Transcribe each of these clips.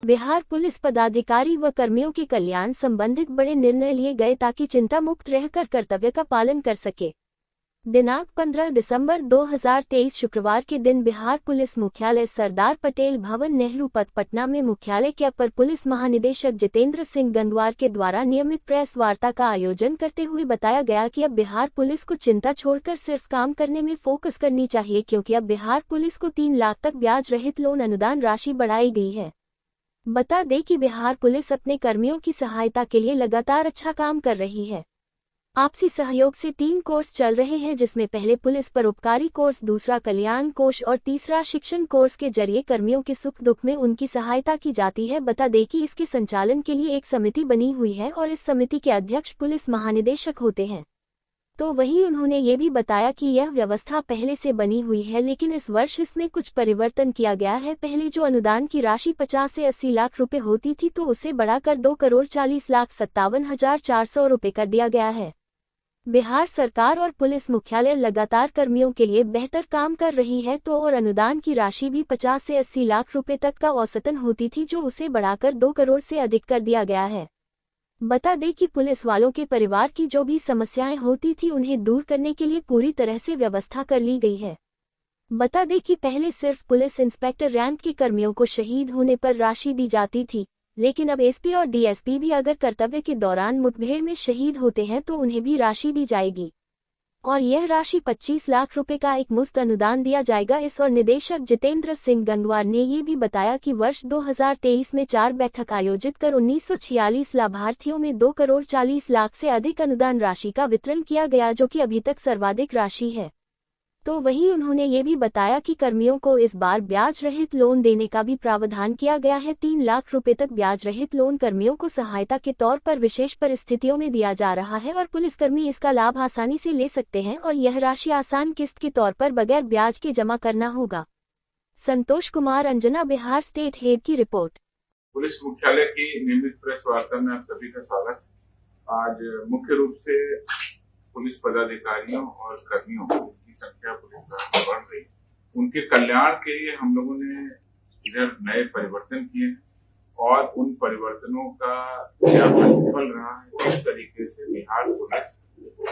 Bihar police पदाधिकारी व कर्मियों के कल्याण संबंधित बड़े निर्णय लिए गए ताकि चिंता मुक्त रहकर कर्तव्य का पालन कर सके। दिनांक 15 दिसंबर 2023 शुक्रवार के दिन बिहार पुलिस मुख्यालय सरदार पटेल भवन नेहरू पथ पटना में मुख्यालय के अपर पुलिस महानिदेशक जितेंद्र सिंह गंगवार के द्वारा नियमित प्रेस वार्ता का आयोजन करते हुए बताया गया कि अब बिहार पुलिस को चिंता छोड़कर सिर्फ काम करने में फोकस करनी चाहिए, क्योंकि अब बिहार पुलिस को 3 लाख तक ब्याज रहित लोन अनुदान राशि बढ़ाई गई है। बता दें कि बिहार पुलिस अपने कर्मियों की सहायता के लिए लगातार अच्छा काम कर रही है। आपसी सहयोग से 3 कोर्स चल रहे हैं, जिसमें पहले पुलिस परोपकारी कोर्स, दूसरा कल्याण कोष और तीसरा शिक्षण कोर्स के जरिए कर्मियों के सुख दुख में उनकी सहायता की जाती है। बता दें कि इसके संचालन के लिए एक समिति बनी हुई है और इस समिति के अध्यक्ष पुलिस महानिदेशक होते हैं। तो वहीं उन्होंने ये भी बताया कि यह व्यवस्था पहले से बनी हुई है, लेकिन इस वर्ष इसमें कुछ परिवर्तन किया गया है। पहले जो अनुदान की राशि 50 से 80 लाख रुपए होती थी, तो उसे बढ़ाकर 2,40,57,400 रुपए कर दिया गया है। बिहार सरकार और पुलिस मुख्यालय लगातार कर्मियों के लिए बेहतर काम कर रही है, तो और अनुदान की राशि भी 50 से 80 लाख रुपए तक का औसतन होती थी, जो उसे बढ़ाकर 2 करोड़ से अधिक कर दिया गया है। बता दें कि पुलिस वालों के परिवार की जो भी समस्याएं होती थी, उन्हें दूर करने के लिए पूरी तरह से व्यवस्था कर ली गई है। बता दें कि पहले सिर्फ पुलिस इंस्पेक्टर रैंक के कर्मियों को शहीद होने पर राशि दी जाती थी, लेकिन अब एसपी और डीएसपी भी अगर कर्तव्य के दौरान मुठभेड़ में शहीद होते हैं तो उन्हें भी राशि दी जाएगी, और यह राशि 25 लाख रुपए का एक मुफ्त अनुदान दिया जाएगा। इस और निदेशक जितेंद्र सिंह गंगवार ने ये भी बताया कि वर्ष 2023 में 4 बैठक आयोजित कर 1946 लाभार्थियों में 2,40,00,000 से अधिक अनुदान राशि का वितरण किया गया, जो कि अभी तक सर्वाधिक राशि है। तो वहीं उन्होंने ये भी बताया कि कर्मियों को इस बार ब्याज रहित लोन देने का भी प्रावधान किया गया है। 3 लाख रुपए तक ब्याज रहित लोन कर्मियों को सहायता के तौर पर विशेष परिस्थितियों में दिया जा रहा है, और पुलिसकर्मी इसका लाभ आसानी से ले सकते हैं, और यह राशि आसान किस्त के तौर पर बगैर ब्याज के जमा करना होगा। संतोष कुमार अंजना, बिहार स्टेट हेड की रिपोर्ट। पुलिस मुख्यालय की नियमित प्रेस वार्ता में आप सभी का स्वागत। आज मुख्य रूप से पुलिस पदाधिकारियों और कर्मियों की संख्या पुलिस में बढ़ रही, उनके कल्याण के लिए हम लोगों ने इधर नए परिवर्तन किए हैं, और उन परिवर्तनों का क्या प्रतिफल रहा है, किस तरीके से बिहार पुलिस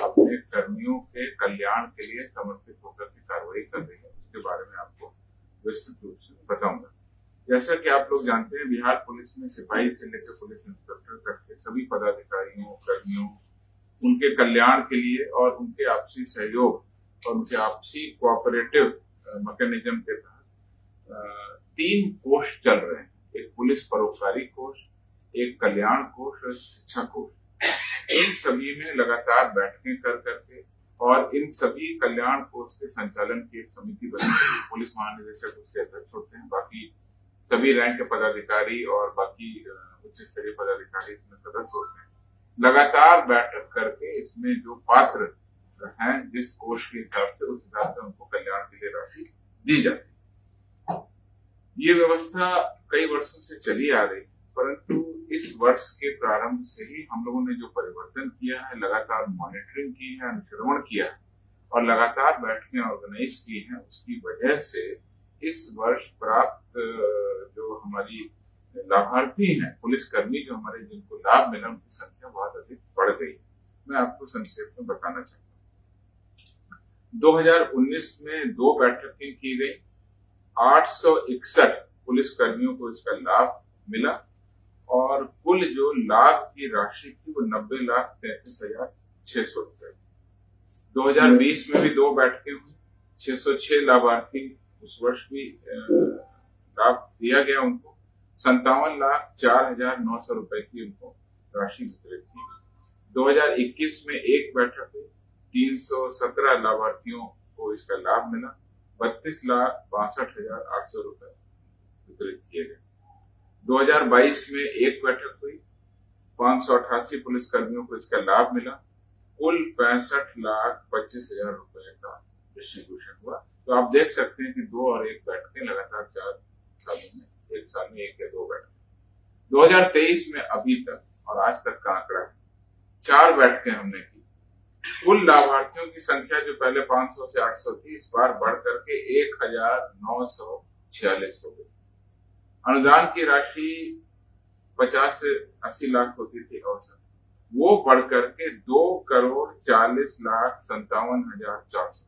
अपने कर्मियों के कल्याण के लिए समर्पित होकर के कार्रवाई कर रही है, उसके बारे में आपको विस्तृत रूप से बताऊंगा। जैसा कि आप लोग जानते हैं, बिहार पुलिस में सिपाही से लेकर पुलिस इंस्पेक्टर तक के सभी पदाधिकारियों, कर्मियों, उनके कल्याण के लिए और उनके आपसी सहयोग और उनके आपसी कोऑपरेटिव मैकेनिज्म के तहत 3 कोष चल रहे हैं। एक पुलिस परोपकारी कोष, एक कल्याण कोष और शिक्षा कोष। इन सभी में लगातार बैठकें कर करके और इन सभी कल्याण कोष के संचालन की एक समिति बनी है। पुलिस महानिदेशक उसके अध्यक्ष होते हैं, बाकी सभी रैंक के पदाधिकारी और बाकी उच्च स्तरीय पदाधिकारी इसमें सदस्य होते हैं। लगातार बैठक करके इसमें जो पात्र हैं, जिस कोष के हिसाब से, उस हिसाब से उनको कल्याण के लिए राशि दी जाती है। ये व्यवस्था कई वर्षों से चली आ रही, परंतु इस वर्ष के प्रारंभ से ही हम लोगों ने जो परिवर्तन किया है, लगातार मॉनिटरिंग की है, अनुश्रवण किया है और लगातार बैठकें ऑर्गेनाइज की हैं, उसकी वजह से इस वर्ष प्राप्त जो हमारी लाभार्थी हैं, पुलिसकर्मी जो हमारे जिनको लाभ मिला, उनकी संख्या बहुत अधिक बढ़ गई। मैं आपको संक्षेप में बताना चाहता हूँ। 2019 में 2 बैठकें की गई, 861 पुलिसकर्मियों को इसका लाभ मिला, और कुल जो लाभ की राशि थी वो 90,33,600 रुपए। 2020 में भी 2 बैठकें हुई, 606 लाभार्थी उस वर्ष भी लाभ दिया गया उनको, 57,04,900 रुपए की उनको राशि वितरित की। 2021 में 1 बैठक हुई, 317 लाभार्थियों को इसका लाभ मिला, 32,62,800 रुपए वितरित किए गए। 2022 में 1 बैठक हुई, 588 पुलिसकर्मियों को इसका लाभ मिला, कुल 65,25,000 रुपए का डिस्ट्रीब्यूशन हुआ। तो आप देख सकते हैं कि 2 और 1 बैठकें लगातार 4 सालों में, 1 साल में 1 या 2 बैठकें। 2023 में अभी तक और आज तक का आंकड़ा है, 4 बैठकें हमने की। कुल लाभार्थियों की संख्या जो पहले 500 से 800 थी, इस बार बढ़ करके 1,946 हो गई। अनुदान की राशि 50 से 80 लाख होती थी औसत, वो बढ़कर के 2,40,57,400।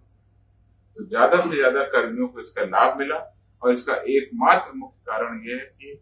तो ज्यादा से ज्यादा कर्मियों को इसका लाभ मिला। और इसका एकमात्र मुख्य कारण यह है कि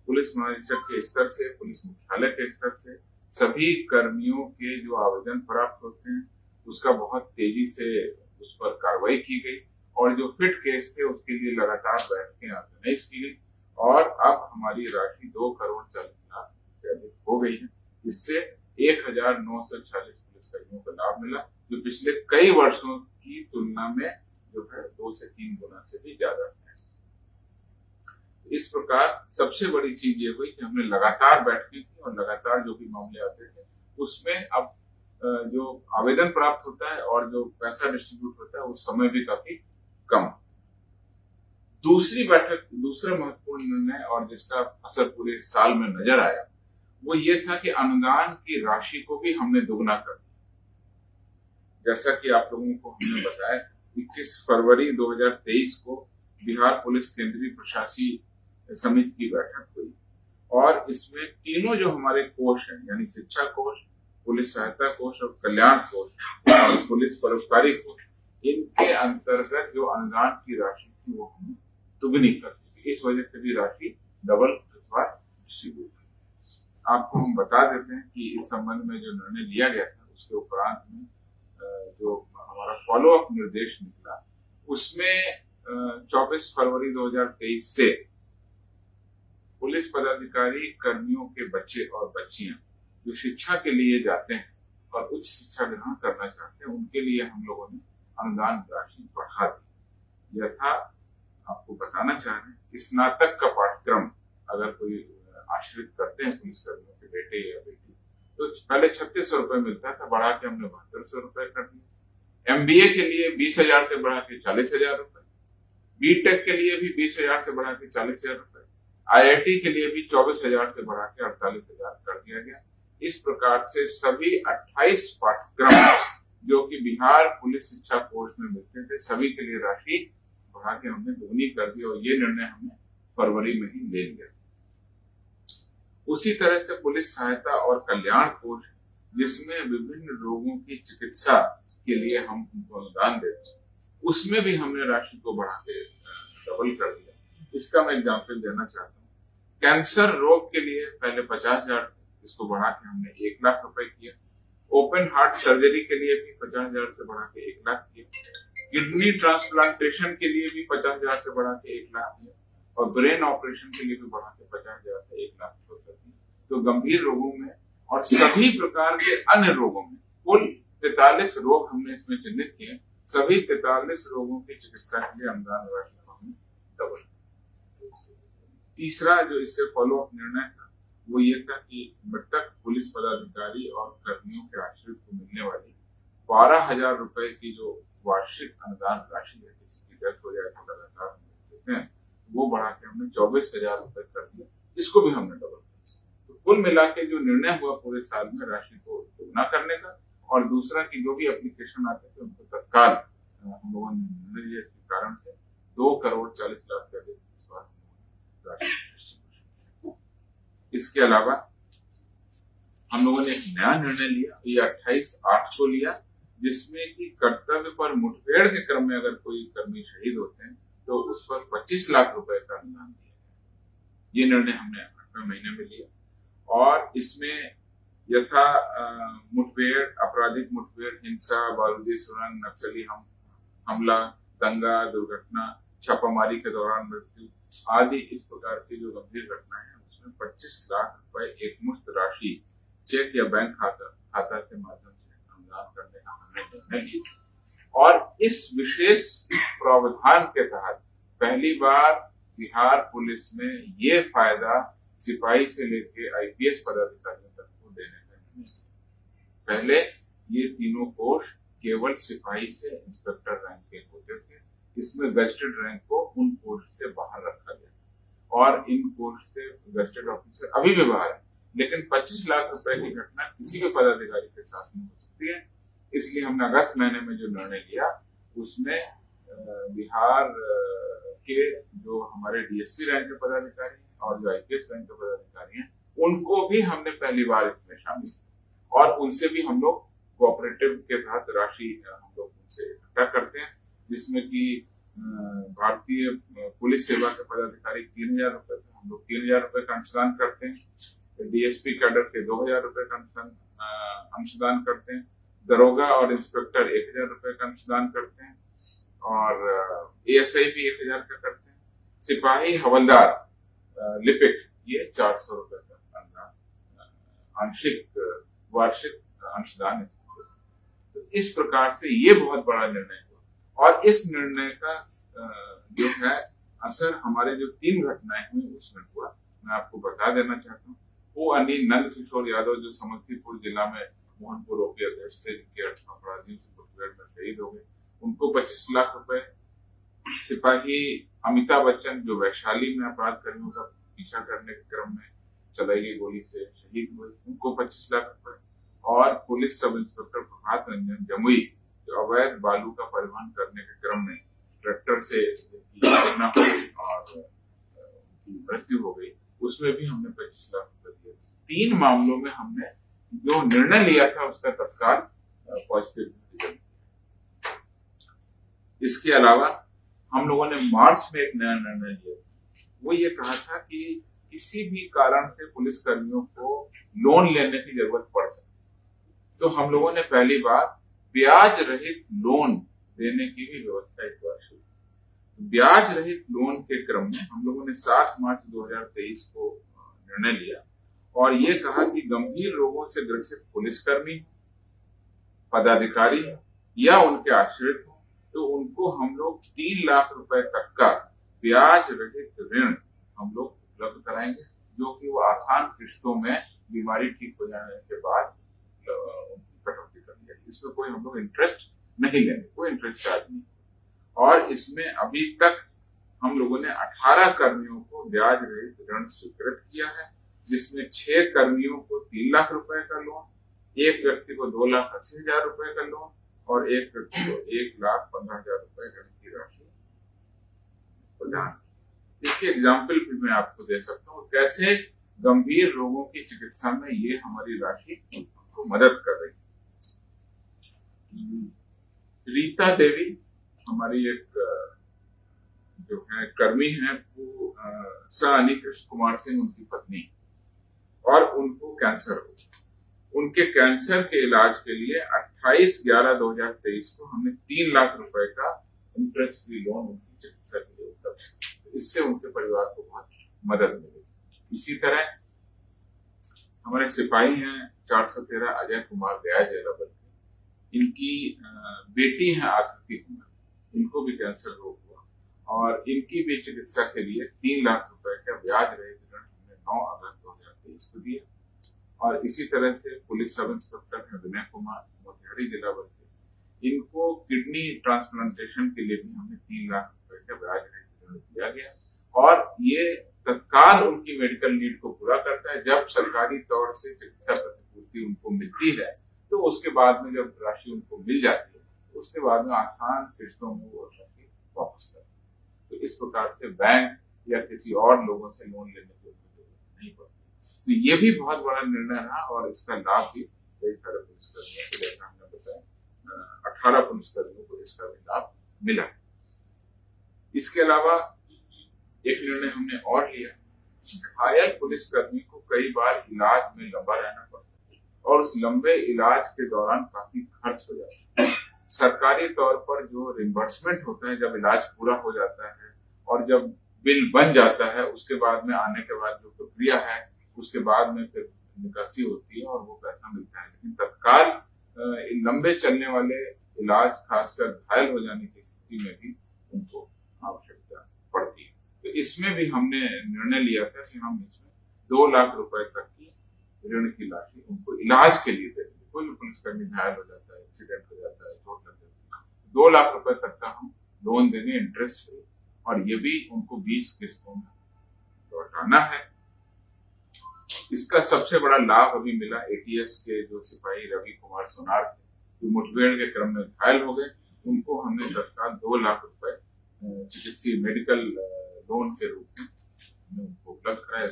पुलिस महानिरीक्षक के स्तर से, पुलिस मुख्यालय के स्तर से सभी कर्मियों के जो आवेदन प्राप्त होते हैं उसका बहुत तेजी से उस पर कार्रवाई की गई, और जो फिट केस थे उसके लिए लगातार बैठकें ऑर्गेनाइज की गई, और अब हमारी राशि 2,40,00,000 से अधिक हो गई है। इससे 1,946 पुलिसकर्मियों को लाभ मिला, जो पिछले कई वर्षों की तुलना में जो है 2 से 3 गुना से भी ज्यादा है। इस प्रकार सबसे बड़ी चीज ये हुई कि हमने लगातार बैठकें की, और लगातार जो भी मामले आते थे उसमें अब जो आवेदन प्राप्त होता है और जो पैसा डिस्ट्रीब्यूट होता है उस समय भी काफी कम। दूसरी बैठक, दूसरा महत्वपूर्ण निर्णय और जिसका असर पूरे साल में नजर आया वो ये था कि अनुदान की राशि को भी हमने दुगना कर दिया। जैसा कि आप लोगों को हमने बताया, 21 फरवरी 2023 को बिहार पुलिस केंद्रीय प्रशासकीय समिति की बैठक हुई, और इसमें तीनों जो हमारे कोष हैं, यानी शिक्षा कोष, पुलिस सहायता कोष और कल्याण कोष और पुलिस परोपकारी कोष, इनके अंतर्गत जो अनुदान की राशि थी वो हमने दुगनी कर दी। इस वजह से भी राशि डबल इस बार डिस्ट्रीब्यूट हुई। आपको हम बता देते हैं कि इस संबंध में जो निर्णय लिया गया था उसके उपरांत में जो हमारा फॉलो अप निर्देश निकला उसमें 24 फरवरी 2023 से पुलिस पदाधिकारी कर्मियों के बच्चे और बच्चियां जो शिक्षा के लिए जाते हैं और उच्च शिक्षा ग्रहण करना चाहते हैं उनके लिए हम लोगों ने अनुदान राशि बढ़ा दी। यथा आपको बताना चाह रहे हैं कि स्नातक का पाठ्यक्रम अगर कोई आश्रित करते हैं पुलिस कर्मियों के बेटे या बेटी, तो पहले 3600 रुपए मिलता था, बढ़ा के हमने 7200 रुपए कर दिया। MBA के लिए 20,000 से बढ़ा के 40,000 रुपए, BTech के लिए भी 20,000 से बढ़ा के 40,000 रुपए, IIT के लिए भी 24,000 से बढ़ा के 48,000 कर दिया गया। इस प्रकार से सभी 28 पाठ्यक्रम जो कि बिहार पुलिस शिक्षा कोष में मिलते थे सभी के लिए राशि बढ़ा के हमने दुगनी कर दी, और ये निर्णय हमने फरवरी में ही ले लिया। उसी तरह से पुलिस सहायता और कल्याण कोष, जिसमें विभिन्न रोगों की चिकित्सा के लिए हम उनको अनुदान देते हैं, उसमें भी हमने राशि को बढ़ा के डबल कर दिया। इसका मैं एग्जाम्पल देना चाहता हूँ। कैंसर रोग के लिए पहले 50,000, इसको बढ़ा के हमने 1 लाख रुपए किया। ओपन हार्ट सर्जरी के लिए भी 50,000 से बढ़ा के 1 लाख किया। किडनी ट्रांसप्लांटेशन के लिए भी 50,000 से बढ़ा के 1 लाख किया, और ब्रेन ऑपरेशन के लिए भी बढ़ा के 50,000 से 1 लाख रुपए किया। तो गंभीर रोगों में और सभी प्रकार के अन्य रोगों में कुल 43 रोग हमने इसमें चिन्हित किए। सभी 43 रोगों की चिकित्सा के लिए अनुदान राशि को हमने डबल। तीसरा जो इससे फॉलो अप निर्णय था वो ये था कि मृतक पुलिस पदाधिकारी और कर्मियों के आश्रित को मिलने वाली 12,000 रुपए की जो वार्षिक अनुदान राशि है, किसी की डेथ हो जाए तो लगातार देते हैं, वो बढ़ा के हमने 24,000 रुपए कर दिया। इसको भी हमने डबल कर दिया। तो कुल मिला के जो निर्णय हुआ पूरे साल में राशि को दुगना करने का, और दूसरा कि जो भी एप्लीकेशन आते थे उनको तत्काल हम लोगों ने निर्णय लिया। इस कारण से 2,40,00,000 से अधिक इस बार राशि डिस्ट्रीब्यूशन। इसके अलावा हम लोगों ने एक नया निर्णय लिया, ये 28/8 को लिया, जिसमें कि कर्तव्य पर मुठभेड़ के क्रम में अगर कोई कर्मी शहीद होते हैं तो उस पर 25 लाख रुपए का अनुदान दिया गया। ये निर्णय हमने 8वें महीने में लिया, और इसमें यथा मुठभेड़, आपराधिक मुठभेड़, हिंसा, बारूदी सुरंग, नक्सली हमला, दंगा, दुर्घटना, छापामारी के दौरान मृत्यु आदि इस प्रकार की जो गंभीर घटनाएं हैं उसमें 25 लाख रुपए एक मुश्त राशि चेक या बैंक खाता के माध्यम से अनुदान करने का हमने निर्णय लिया। और इस विशेष प्रावधान के तहत पहली बार बिहार पुलिस में ये फायदा सिपाही से लेके IPS पदाधिकारियों तक को देने का निर्णय लिया। पहले ये तीनों कोष केवल सिपाही से इंस्पेक्टर रैंक के होते थे। इसमें गजेटेड रैंक को उन कोष से बाहर रखा गया, और इन कोष से गजेटेड ऑफिसर अभी भी बाहर है, लेकिन 25 लाख रुपए की घटना किसी भी पदाधिकारी के साथ नहीं हो सकती है। इसलिए हमने अगस्त महीने में जो निर्णय लिया उसमें बिहार के जो हमारे DSP रैंक के पदाधिकारी और जो IPS बैंक के पदाधिकारी हैं उनको भी हमने पहली बार इसमें शामिल किया और उनसे भी हम लोग कोऑपरेटिव के तहत राशि हम लोग उनसे इकट्ठा करते हैं, जिसमें कि भारतीय पुलिस सेवा के पदाधिकारी 3,000 रुपए, हम लोग 3,000 रुपए का अंशदान करते हैं, DSP कैडर के 2,000 रुपए का अंशदान करते हैं, दरोगा और इंस्पेक्टर 1,000 रुपए का अंशदान करते हैं और ASI भी 1,000 का करते हैं, सिपाही हवलदार लिपिक ये 400 रुपए का आंशिक वार्षिक अंशदान है। तो इस प्रकार से ये बहुत बड़ा निर्णय हुआ और इस निर्णय का जो है असर हमारे जो 3 घटनाएं हुई उसमें हुआ। मैं आपको बता देना चाहता हूँ, वो नंद किशोर यादव जो समस्तीपुर जिला में मोहनपुर ओपी अध्यक्ष थे, जिनके अपराधियों से मुठभेड़ में शहीद हो गए, उनको 25 लाख रुपए। सिपाही अमिताभ बच्चन जो वैशाली में अपराध कर्मियों का पीछा करने के क्रम में चलाई गई गोली से शहीद हुए, उनको 25 लाख रुपए। और police sub inspector Prabhat Ranjan Jamui जो अवैध बालू का परिवहन करने के क्रम में ट्रैक्टर से घटना हुई और मृत्यु हो गई, उसमें भी हमने 25 लाख रुपए दिए। 3 मामलों में हमने जो निर्णय लिया था उसका तत्काल पॉजिटिव रिजल्ट। इसके अलावा हम लोगों ने मार्च में एक नया निर्णय लिया, वो ये कहा था कि किसी भी कारण से पुलिस कर्मियों को लोन लेने की जरूरत पड़ सकती, तो हम लोगों ने पहली बार ब्याज रहित लोन देने की भी व्यवस्था इस बार शुरू। ब्याज रहित लोन के क्रम में हम लोगों ने 7 मार्च 2023 को निर्णय लिया और ये कहा कि गंभीर रोगों से ग्रसित पुलिसकर्मी, पदाधिकारी या उनके आश्रित हो तो उनको हम लोग 3 लाख रुपए तक का ब्याज रहित ऋण हम लोग उपलब्ध कराएंगे, जो कि वो आसान किस्तों में बीमारी ठीक हो जाने के बाद कटौती कर लिया। इसमें कोई हम लोग इंटरेस्ट नहीं लेंगे, कोई इंटरेस्ट चार्ज नहीं। और इसमें अभी तक हम लोगों ने 18 कर्मियों को ब्याज रहित ऋण स्वीकृत किया है, जिसमें 6 कर्मियों को 3 लाख रुपए का लोन, 1 व्यक्ति को 2,80,000 रुपए का लोन और 1 व्यक्ति को 1,15,000 रुपए ऋण की राशि प्रदान। इसके एग्जाम्पल भी मैं आपको दे सकता हूँ कैसे गंभीर रोगों की चिकित्सा में ये हमारी राशि को मदद कर रही है। रीता देवी हमारी एक जो है कर्मी है, वो अनी कृष्ण कुमार सिंह उनकी पत्नी, और उनको कैंसर हो। उनके कैंसर के इलाज के लिए 28/11/2023 को हमने 3 लाख रुपए का इंटरेस्ट फ्री लोन उनकी चिकित्सा के लिए उपलब्ध, इससे उनके परिवार को बहुत मदद मिलेगी। इसी तरह हमारे सिपाही हैं 413 अजय कुमार गया जयराबल, इनकी बेटी है आकृति कुमार, इनको भी कैंसर रोग हुआ और इनकी भी चिकित्सा के लिए 3 लाख रुपए का ब्याज रहित ऋण हमने 9 अगस्त 2023 को दिया। और इसी तरह से पुलिस सब इंस्पेक्टर है विनय कुमार मोतिहारी जिला भर के, इनको किडनी ट्रांसप्लांटेशन के लिए भी हमने 3 लाख रुपए का ब्याज रहित ऋण दिया गया और ये तत्काल उनकी मेडिकल नीड को पूरा करता है। जब सरकारी तौर से चिकित्सा प्रतिपूर्ति उनको मिलती है तो उसके बाद में जब राशि उनको मिल जाती है, उसके बाद में आसान किस्तों में वो राशि वापस करते हैं। तो इस प्रकार से बैंक या किसी और लोगों से लोन लेने की जरूरत नहीं पड़ती। तो ये भी बहुत बड़ा निर्णय रहा और इसका लाभ भी कई सारे पुलिसकर्मियों को, जैसा हमने बताया 18 पुलिसकर्मियों को इसका भी लाभ मिला। इसके अलावा एक निर्णय हमने और लिया, घायल पुलिसकर्मी को कई बार इलाज में लंबा रहना पड़ता है और उस लंबे इलाज के दौरान काफी खर्च हो जाता है। सरकारी तौर पर जो रिम्बर्समेंट होता है जब इलाज पूरा हो जाता है और जब बिल बन जाता है, उसके बाद में आने के बाद जो प्रक्रिया है उसके बाद में फिर निकासी होती है और वो पैसा मिलता है। लेकिन तत्काल लंबे चलने वाले इलाज, खासकर घायल हो जाने की स्थिति में भी उनको आवश्यकता पड़ती है। तो इसमें भी हमने निर्णय लिया था कि हम इसमें 2 लाख रुपए तक की ऋण की राशि उनको इलाज के लिए देंगे। कोई भी पुलिसकर्मी घायल हो जाता है, एक्सीडेंट हो जाता है, चोट लग जाती है, 2 लाख रुपए तक का हम लोन देंगे इंटरेस्ट फ्री, और ये भी उनको 20 किस्तों में लौटाना है। इसका सबसे बड़ा लाभ अभी मिला ATS के जो सिपाही रवि कुमार सोनार थे, जो मुठभेड़ के क्रम में घायल हो गए, उनको हमने तत्काल 2 लाख रुपए चिकित्सीय मेडिकल लोन के रूप में हमने उनको उपलब्ध कराया।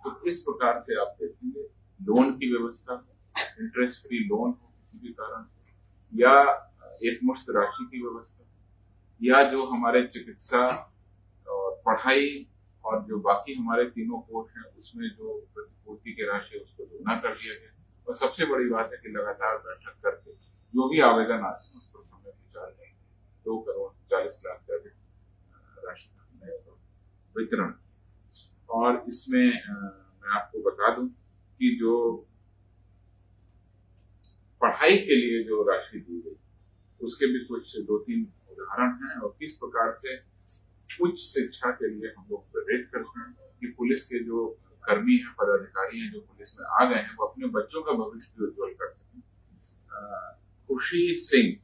तो इस प्रकार से आप देखेंगे लोन की व्यवस्था, इंटरेस्ट फ्री लोन हो किसी भी कारण से, या एक मुश्त राशि की व्यवस्था, या जो हमारे चिकित्सा और पढ़ाई और जो बाकी हमारे तीनों कोष हैं उसमें जो प्रतिपूर्ति की राशि उसको दोगुना कर दिया गया। और सबसे बड़ी बात है कि लगातार बैठक करके जो भी आवेदन आते हैं उस पर समय विचार करें। 2,40,00,000 से अधिक राशि का वितरण। और इसमें मैं आपको बता दूं कि जो पढ़ाई के लिए जो राशि दी गई उसके भी कुछ 2-3 उदाहरण हैं, और किस प्रकार से उच्च शिक्षा के लिए हम लोग प्रेरित करते हैं कि पुलिस के जो कर्मी हैं, पदाधिकारी हैं जो पुलिस में आ गए हैं, वो अपने बच्चों का भविष्य भी उज्जवल कर सकें। खुशी सिंह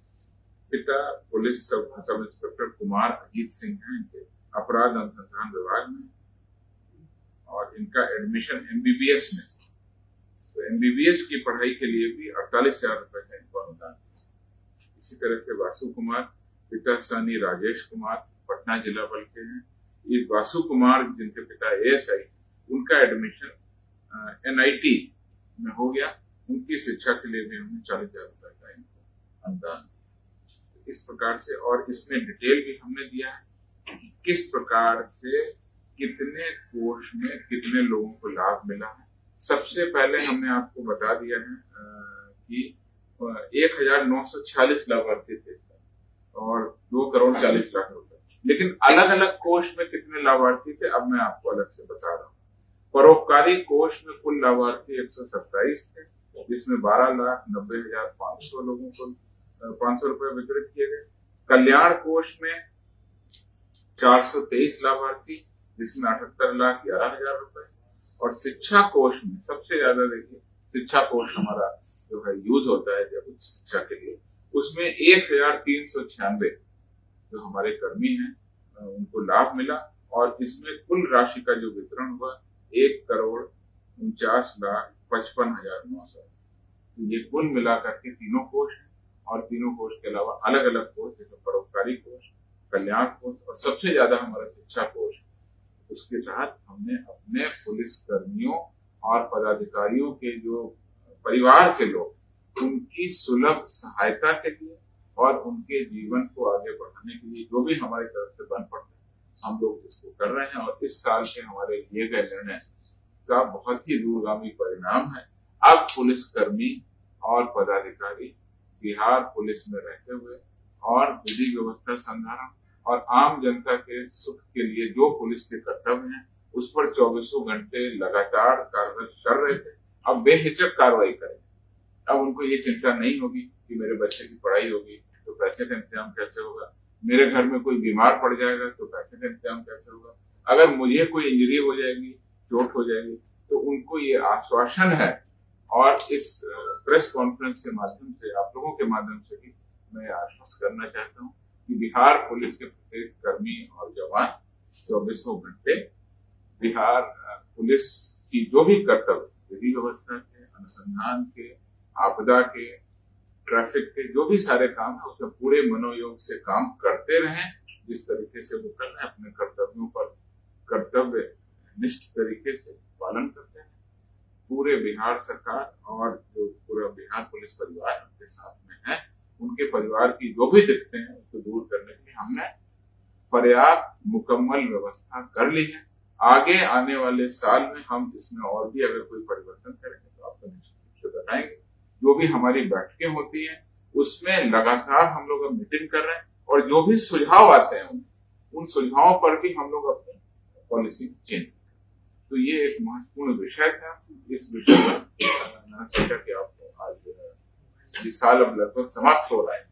पिता police sub inspector Kumar Ajit Singh हैं, इनके अपराध अनुसंधान विभाग में, और इनका एडमिशन MBBS में। तो MBBS की पढ़ाई के लिए भी 48,000 रुपए का इनको अनुदान। इसी तरह से वासु कुमार पिता सनी राजेश कुमार पटना जिला बल के हैं। ये वासु कुमार जिनके पिता ASI, उनका एडमिशन NIT में हो गया। उनकी शिक्षा के लिए भी हमने 40,000 रुपए का इनको अनुदान। इस प्रकार से, और इसमें डिटेल भी हमने दिया है कि किस प्रकार से कितने कोष में कितने लोगों को लाभ मिला है। सबसे पहले हमने आपको बता दिया है कि 1,946 लाभार्थी थे और 2,40,00,000 रुपए। लेकिन अलग अलग कोष में कितने लाभार्थी थे अब मैं आपको अलग से बता रहा हूँ। परोपकारी कोष में कुल लाभार्थी 127 थे, जिसमें 12,90,500 लोगों को 500 रुपए वितरित किए गए। कल्याण कोष में 423 लाभार्थी, जिसमें 78,11,000 रुपए। और शिक्षा कोष में सबसे ज्यादा देखिए, शिक्षा कोष हमारा जो है यूज होता है जब उच्च शिक्षा के लिए, उसमें 1,396 जो हमारे कर्मी हैं उनको लाभ मिला। और इसमें कुल राशि का जो वितरण हुआ 1,49,55,900। ये कुल मिलाकर के तीनों कोष हैं, और तीनों कोष के अलावा अलग अलग कोष जैसे परोपकारी कोष, कल्याण कोष, और सबसे ज्यादा हमारा शिक्षा कोष। उसके तहत हमने अपने पुलिस कर्मियों और पदाधिकारियों के जो परिवार के लोग, उनकी सुलभ सहायता के लिए और उनके जीवन को आगे बढ़ाने के लिए जो भी हमारी तरफ से बन पड़ता है हम लोग इसको कर रहे हैं। और इस साल के हमारे लिए गए निर्णय का बहुत ही दूरगामी परिणाम है। अब पुलिस कर्मी और पदाधिकारी बिहार पुलिस में रहते हुए और विधि व्यवस्था संधारण और आम जनता के सुख के लिए जो पुलिस के कर्तव्य हैं उस पर 24 घंटे लगातार कार्रवाई कर रहे थे, अब बेहिचक कार्रवाई करें। अब उनको ये चिंता नहीं होगी कि मेरे बच्चे की पढ़ाई होगी तो पैसे का इंतजाम कैसे होगा, मेरे घर में कोई बीमार पड़ जाएगा तो पैसे का इंतजाम कैसे होगा, अगर मुझे कोई इंजरी हो जाएगी, चोट हो जाएगी, तो उनको ये आश्वासन है। और इस प्रेस कॉन्फ्रेंस के माध्यम से, आप लोगों के माध्यम से भी मैं आश्वस्त करना चाहता हूँ कि बिहार पुलिस के प्रत्येक कर्मी और जवान 24 घंटे बिहार पुलिस की जो भी कर्तव्य विधि व्यवस्था के, अनुसंधान के, आपदा के, ट्रैफिक के जो भी सारे काम है उसमें पूरे मनोयोग से काम करते रहें। जिस तरीके से वो कर रहे हैं अपने कर्तव्यों पर कर्तव्य निष्ठ तरीके से पालन करते हैं। पूरे बिहार सरकार और जो पूरा बिहार पुलिस परिवार उनके साथ में है, उनके परिवार की जो भी दिक्कतें हैं उसको दूर करने के लिए हमने पर्याप्त मुकम्मल व्यवस्था कर ली है। आगे आने वाले साल में हम इसमें और भी अगर कोई परिवर्तन करेंगे तो आपको निश्चित रूप से बताएंगे। जो भी हमारी बैठकें होती हैं उसमें लगातार हम लोग अब मीटिंग कर रहे हैं, और जो भी सुझाव आते हैं उन सुझावों पर भी हम लोग अपनी पॉलिसी चेंज। तो ये एक महत्वपूर्ण विषय था। इस विषय पर मैंने सोचा कि आपको आज इस साल अब लगभग समाप्त हो रहा है,